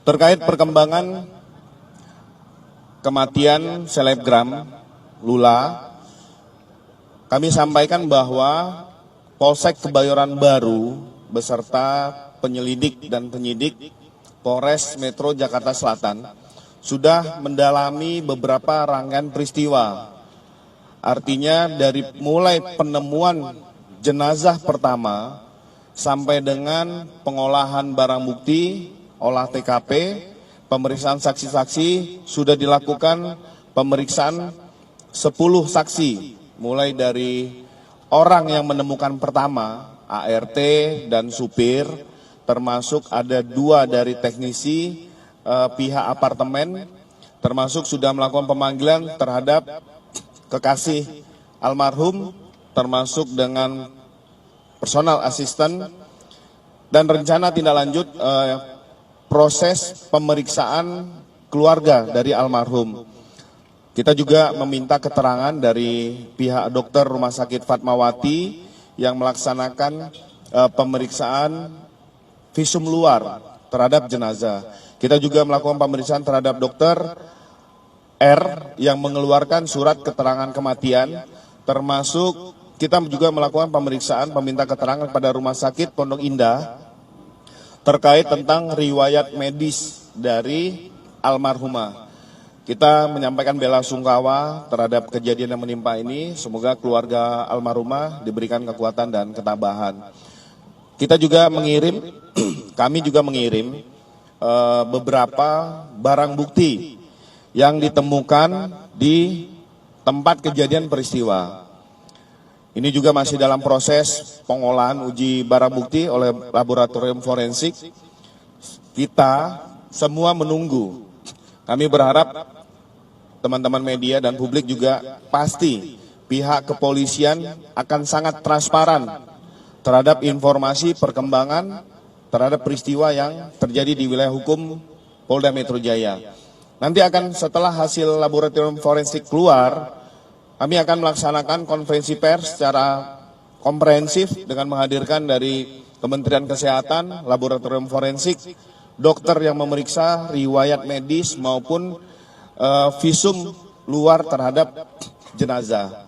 Terkait perkembangan kematian selebgram Lula, kami sampaikan bahwa Polsek Kebayoran Baru beserta penyelidik dan penyidik Polres Metro Jakarta Selatan sudah mendalami beberapa rangkaian peristiwa. Artinya dari mulai penemuan jenazah pertama sampai dengan pengolahan barang bukti, olah TKP, pemeriksaan saksi-saksi, sudah dilakukan pemeriksaan 10 saksi, mulai dari orang yang menemukan pertama, ART dan supir, termasuk ada 2 dari teknisi pihak apartemen, termasuk sudah melakukan pemanggilan terhadap kekasih almarhum, termasuk dengan personal asisten, dan rencana tindak lanjut proses pemeriksaan keluarga dari almarhum. Kita juga meminta keterangan dari pihak dokter Rumah Sakit Fatmawati yang melaksanakan pemeriksaan visum luar terhadap jenazah. Kita juga melakukan pemeriksaan terhadap dokter R yang mengeluarkan surat keterangan kematian, termasuk kita juga melakukan pemeriksaan meminta keterangan pada Rumah Sakit Pondok Indah terkait tentang riwayat medis dari almarhumah. Kita menyampaikan bela sungkawa terhadap kejadian yang menimpa ini. Semoga keluarga almarhumah diberikan kekuatan dan ketabahan. Kita juga kami juga mengirim beberapa barang bukti yang ditemukan di tempat kejadian peristiwa. Ini juga masih dalam proses pengolahan uji barang bukti oleh laboratorium forensik. Kita semua menunggu. Kami berharap teman-teman media dan publik juga pasti pihak kepolisian akan sangat transparan terhadap informasi perkembangan terhadap peristiwa yang terjadi di wilayah hukum Polda Metro Jaya. Nanti akan setelah hasil laboratorium forensik keluar, kami akan melaksanakan konferensi pers secara komprehensif dengan menghadirkan dari Kementerian Kesehatan, laboratorium forensik, dokter yang memeriksa riwayat medis maupun visum luar terhadap jenazah.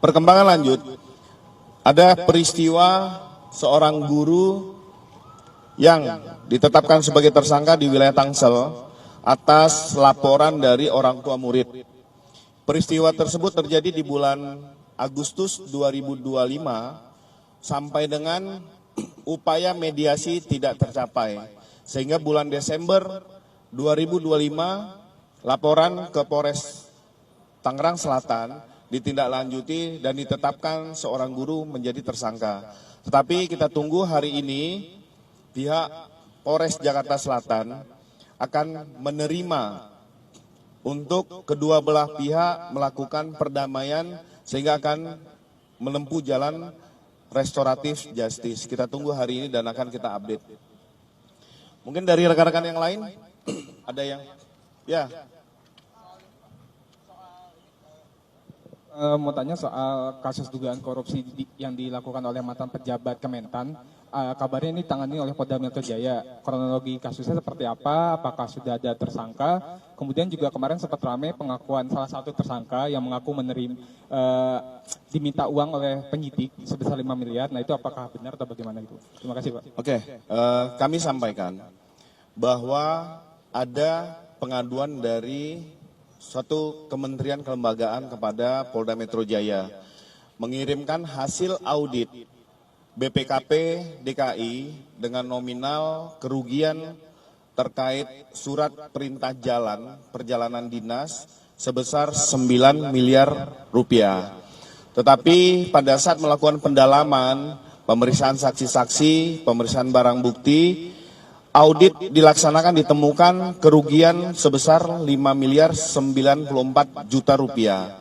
Perkembangan lanjut, ada peristiwa seorang guru yang ditetapkan sebagai tersangka di wilayah Tangsel atas laporan dari orang tua murid. Peristiwa tersebut terjadi di bulan Agustus 2025 sampai dengan upaya mediasi tidak tercapai. Sehingga bulan Desember 2025 laporan ke Polres Tangerang Selatan ditindaklanjuti dan ditetapkan seorang guru menjadi tersangka. Tetapi kita tunggu hari ini pihak Polres Jakarta Selatan akan menerima untuk kedua belah pihak melakukan perdamaian sehingga akan menempuh jalan restoratif justice. Kita tunggu hari ini dan akan kita update. Mungkin dari rekan-rekan yang lain ada yang ya. Mau tanya soal kasus dugaan korupsi yang dilakukan oleh mantan pejabat Kementan. Kabarnya ini ditangani oleh Polda Metro Jaya. Kronologi kasusnya seperti apa? Apakah sudah ada tersangka? Kemudian juga kemarin sempat ramai pengakuan salah satu tersangka yang mengaku diminta uang oleh penyidik sebesar 5 miliar. Nah itu apakah benar atau bagaimana itu? Terima kasih Pak. Oke, kami sampaikan bahwa ada pengaduan dari suatu kementerian kelembagaan kepada Polda Metro Jaya mengirimkan hasil audit BPKP DKI dengan nominal kerugian terkait surat perintah jalan perjalanan dinas sebesar 9 miliar rupiah. Tetapi pada saat melakukan pendalaman, pemeriksaan saksi-saksi, pemeriksaan barang bukti, audit dilaksanakan ditemukan kerugian sebesar 5 miliar 94 juta rupiah.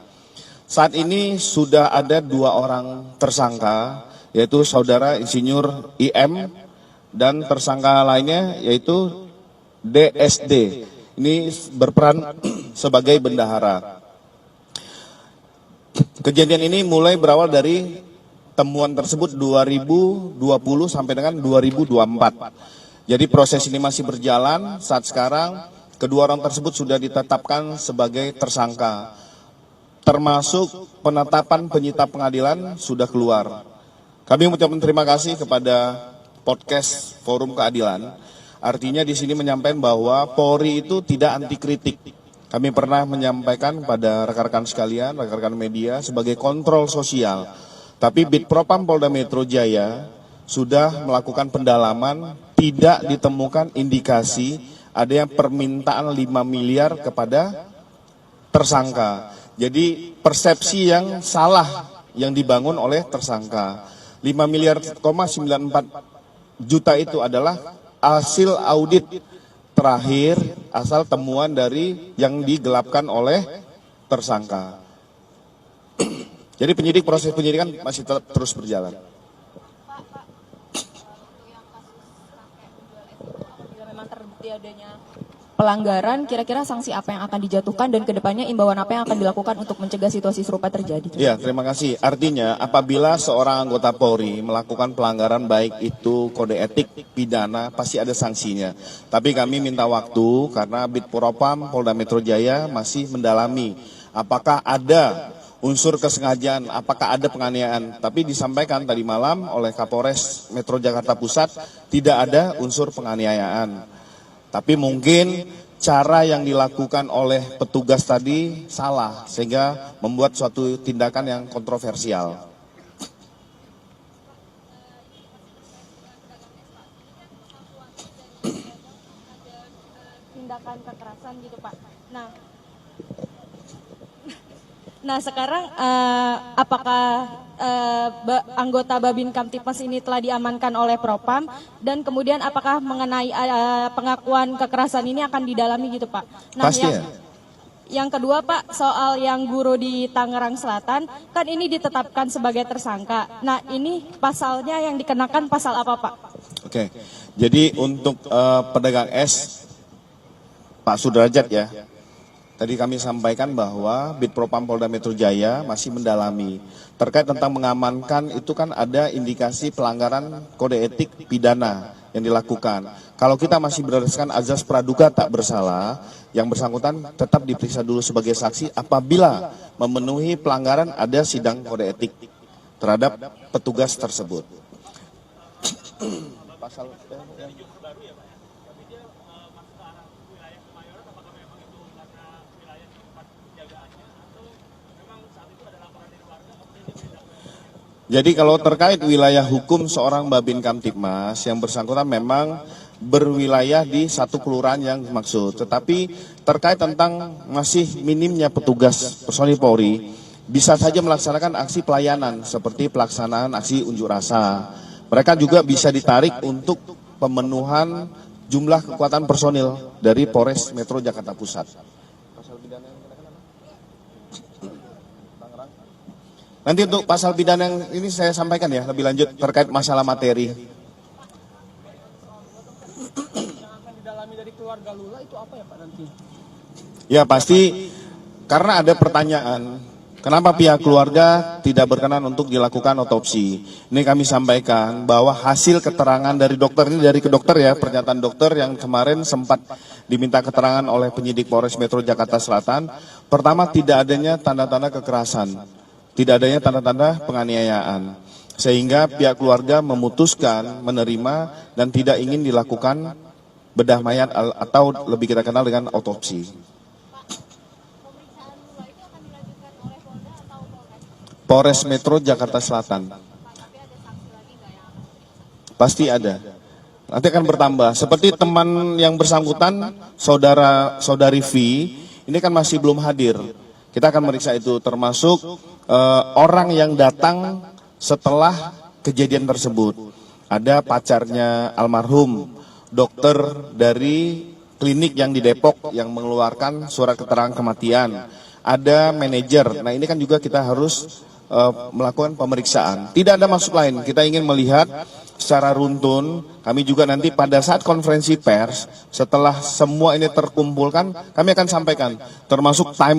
Saat ini sudah ada 2 orang tersangka, yaitu saudara Insinyur IM dan tersangka lainnya yaitu DSD. Ini berperan sebagai bendahara. Kejadian ini mulai berawal dari temuan tersebut 2020 sampai dengan 2024. Jadi proses ini masih berjalan. Saat sekarang kedua orang tersebut sudah ditetapkan sebagai tersangka. Termasuk penetapan penyita pengadilan sudah keluar. Kami mengucapkan terima kasih kepada podcast Forum Keadilan. Artinya di sini menyampaikan bahwa Polri itu tidak anti kritik. Kami pernah menyampaikan pada rekan-rekan sekalian, rekan-rekan media sebagai kontrol sosial. Tapi Bitpropam Polda Metro Jaya sudah melakukan pendalaman, tidak ditemukan indikasi adanya permintaan 5 miliar kepada tersangka. Jadi persepsi yang salah yang dibangun oleh tersangka. 5 miliar, 94 juta itu adalah hasil audit terakhir asal temuan dari yang digelapkan oleh tersangka. Jadi proses penyidikan masih terus berjalan. Bila memang terbukti adanya pelanggaran, kira-kira sanksi apa yang akan dijatuhkan dan kedepannya imbauan apa yang akan dilakukan untuk mencegah situasi serupa terjadi? Ya, terima kasih. Artinya apabila seorang anggota Polri melakukan pelanggaran baik itu kode etik, pidana, pasti ada sanksinya. Tapi kami minta waktu karena Bitpropam Polda Metro Jaya masih mendalami apakah ada unsur kesengajaan, apakah ada penganiayaan. Tapi disampaikan tadi malam oleh Kapolres Metro Jakarta Pusat tidak ada unsur penganiayaan. Tapi mungkin cara yang dilakukan oleh petugas tadi salah sehingga membuat suatu tindakan yang kontroversial. Tindakan kekerasan gitu Pak. Nah sekarang apakah anggota Babin Kamtipmas ini telah diamankan oleh Propam dan kemudian apakah mengenai pengakuan kekerasan ini akan didalami gitu Pak? Nah, Pasti ya. Yang kedua Pak, soal yang guru di Tangerang Selatan, kan ini ditetapkan sebagai tersangka. Nah ini pasalnya yang dikenakan pasal apa Pak? Oke, jadi untuk pedagang es, Pak Sudrajat ya, tadi kami sampaikan bahwa Bitpropam Polda Metro Jaya masih mendalami. Terkait tentang mengamankan itu kan ada indikasi pelanggaran kode etik pidana yang dilakukan. Kalau kita masih berdasarkan azas praduga tak bersalah, yang bersangkutan tetap diperiksa dulu sebagai saksi apabila memenuhi pelanggaran ada sidang kode etik terhadap petugas tersebut. Jadi kalau terkait wilayah hukum seorang Babin Kamtipmas yang bersangkutan memang berwilayah di satu kelurahan yang dimaksud. Tetapi terkait tentang masih minimnya petugas personil Polri, bisa saja melaksanakan aksi pelayanan seperti pelaksanaan aksi unjuk rasa. Mereka juga bisa ditarik untuk pemenuhan jumlah kekuatan personil dari Polres Metro Jakarta Pusat. Nanti untuk pasal pidana yang ini saya sampaikan ya lebih lanjut terkait masalah materi. Yang akan didalami dari keluarga Lula itu apa ya Pak nanti? Ya pasti karena ada pertanyaan kenapa pihak keluarga tidak berkenan untuk dilakukan otopsi. Ini kami sampaikan bahwa hasil keterangan dari dokter ini dari ke dokter ya, pernyataan dokter yang kemarin sempat diminta keterangan oleh penyidik Polres Metro Jakarta Selatan. Pertama tidak adanya tanda-tanda kekerasan. Tidak adanya tanda-tanda penganiayaan, sehingga pihak keluarga memutuskan menerima dan tidak ingin dilakukan bedah mayat atau lebih kita kenal dengan otopsi. Polres Metro Jakarta Selatan. Pasti ada. Nanti akan bertambah. Seperti teman yang bersangkutan, saudari V, ini kan masih belum hadir. Kita akan meriksa itu termasuk orang yang datang setelah kejadian tersebut. Ada pacarnya almarhum, dokter dari klinik yang di Depok yang mengeluarkan surat keterangan kematian. Ada manajer. Nah ini kan juga kita harus melakukan pemeriksaan. Tidak ada maksud lain. Kita ingin melihat secara runtun. Kami juga nanti pada saat konferensi pers, setelah semua ini terkumpulkan, kami akan sampaikan. Termasuk time